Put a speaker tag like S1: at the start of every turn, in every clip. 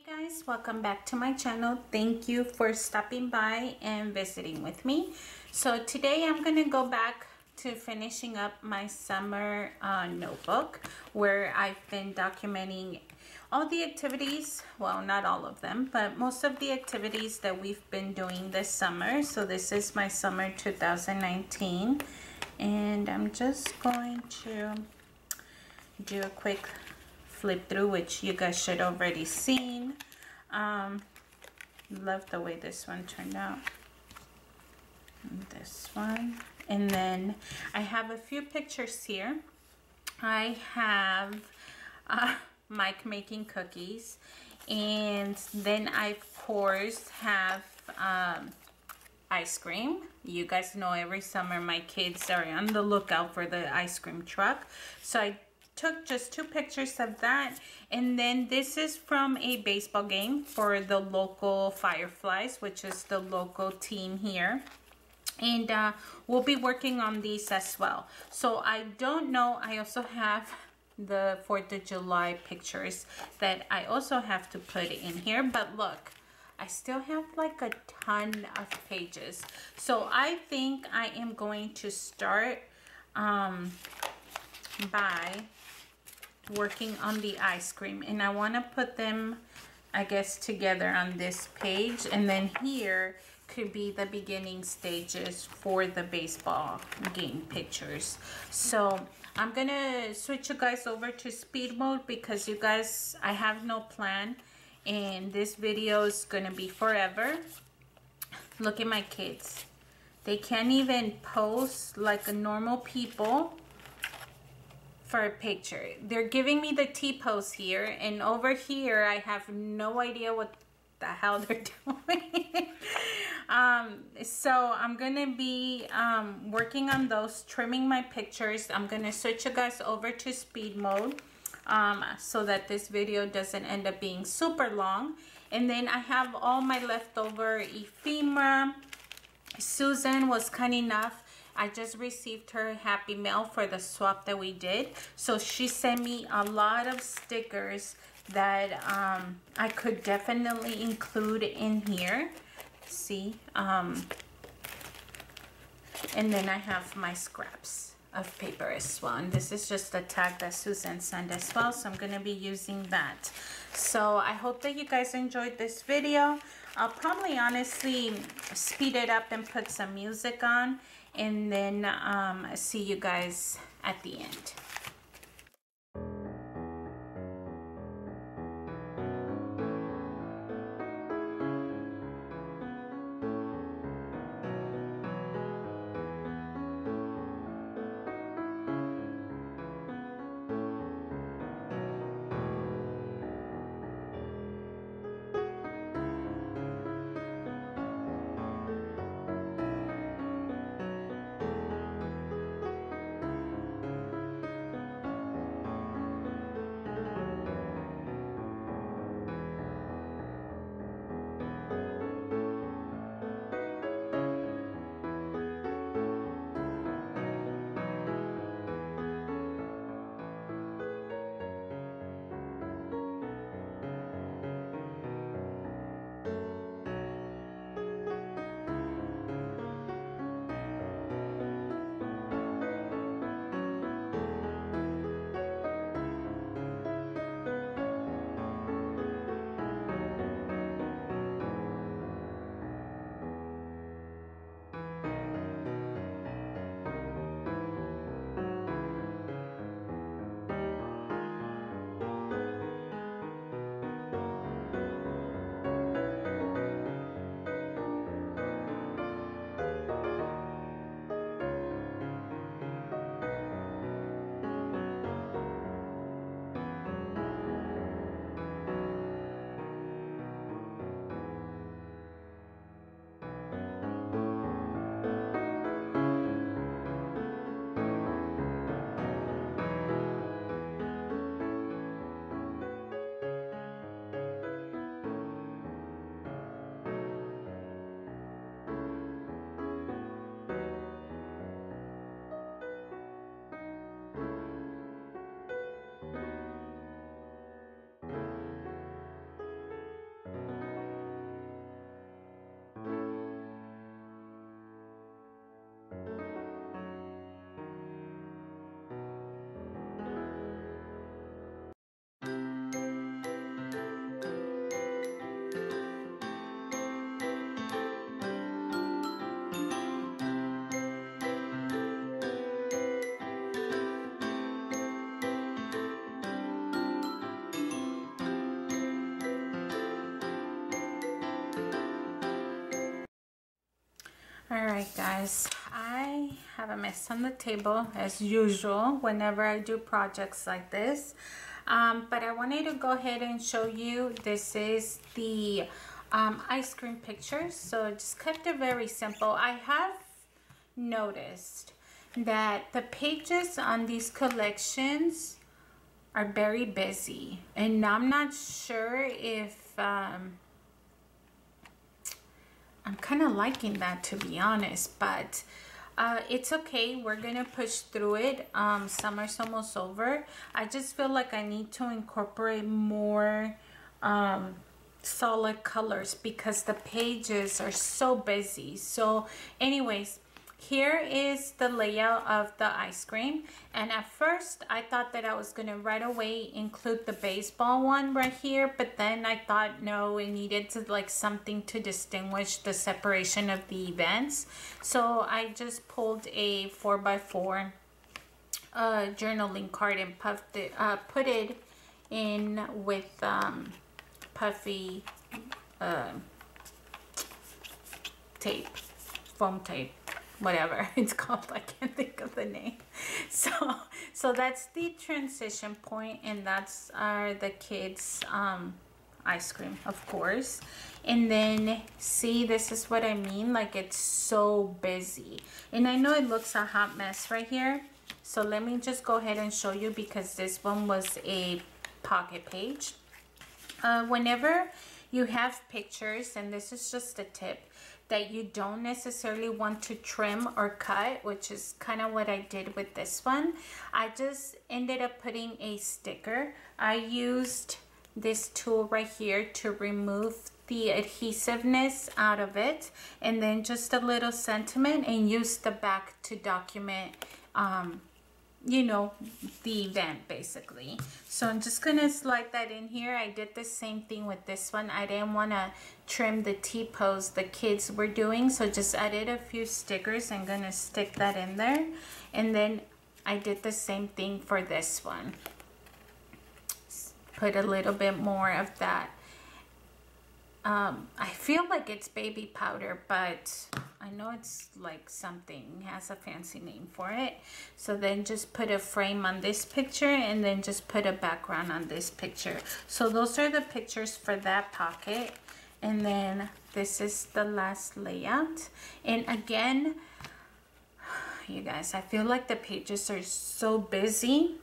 S1: Hey guys, welcome back to my channel. Thank you for stopping by and visiting with me. So today I'm gonna go back to finishing up my summer notebook where I've been documenting all the activities, well, not all of them, but most of the activities that we've been doing this summer. So this is my summer 2019, and I'm just going to do a quick flip through, which you guys should already seen. Love the way this one turned out. And this one, and then I have a few pictures here. I have Mike making cookies, and then I of course have ice cream. You guys know every summer my kids are on the lookout for the ice cream truck, so I took just two pictures of that. And then this is from a baseball game for the local Fireflies, which is the local team here, and we'll be working on these as well. So I don't know, I also have the 4th of July pictures that I also have to put in here, but look, I still have like a ton of pages. So I think I am going to start by working on the ice cream, and I want to put them, I guess, together on this page, and then here could be the beginning stages for the baseball game pictures. So I'm gonna switch you guys over to speed mode because you guys, I have no plan, and this video is gonna be forever. Look at my kids, they can't even pose like a normal people for a picture. They're giving me the T-pose here, and over here I have no idea what the hell they're doing. So I'm gonna be working on those, trimming my pictures. I'm gonna switch you guys over to speed mode so that this video doesn't end up being super long. And then I have all my leftover ephemera. Susan was kind enough, I just received her happy mail for the swap that we did, so she sent me a lot of stickers that I could definitely include in here. See, and then I have my scraps of paper as well, and this is just a tag that Susan sent as well, so I'm going to be using that. So I hope that you guys enjoyed this video. I'll probably honestly speed it up and put some music on, and then see you guys at the end. All right, guys, I have a mess on the table as usual whenever I do projects like this. But I wanted to go ahead and show you, this is the ice cream pictures. So I just kept it very simple. I have noticed that the pages on these collections are very busy, and I'm not sure if I'm kind of liking that, to be honest, but it's okay. We're gonna push through it. Summer's almost over. I just feel like I need to incorporate more solid colors because the pages are so busy. So anyways, here is the layout of the ice cream, and at first I thought that I was gonna right away include the baseball one right here, but then I thought no, it needed to like something to distinguish the separation of the events. So I just pulled a 4x4 journaling card and puffed it, put it in with puffy tape, foam tape, whatever it's called. I can't think of the name. So that's the transition point, and that's the kids ice cream, of course. And then see, this is what I mean, like it's so busy, and I know it looks a hot mess right here. So let me just go ahead and show you, because this one was a pocket page. Whenever you have pictures, and this is just a tip, that you don't necessarily want to trim or cut, which is kind of what I did with this one, I just ended up putting a sticker. I used this tool right here to remove the adhesiveness out of it, and then just a little sentiment, and use the back to document you know, the event basically. So I'm just gonna slide that in here. I did the same thing with this one. I didn't want to trim the T-pose the kids were doing, so just added a few stickers. I'm gonna stick that in there, and then I did the same thing for this one. Put a little bit more of that. I feel like it's baby powder, but I know it's like something, has a fancy name for it. So then just put a frame on this picture, and then just put a background on this picture. So those are the pictures for that pocket. And then this is the last layout. And again, you guys, I feel like the pages are so busy,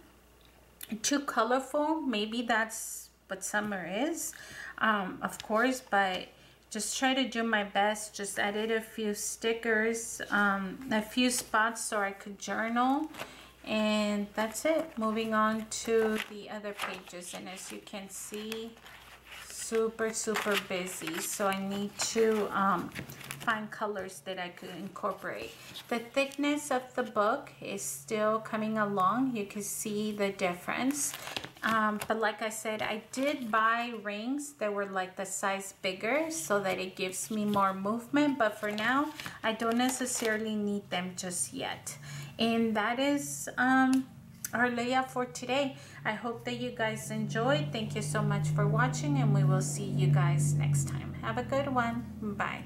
S1: too colorful. Maybe that's what summer is, of course, but just try to do my best. Just added a few stickers, a few spots so I could journal, and that's it. Moving on to the other pages, and as you can see, super busy. So I need to find colors that I could incorporate. The thickness of the book is still coming along. You can see the difference. But like I said, I did buy rings that were like the size bigger so that it gives me more movement. But for now, I don't necessarily need them just yet. And that is our layout for today. I hope that you guys enjoyed. Thank you so much for watching, and we will see you guys next time. Have a good one. Bye.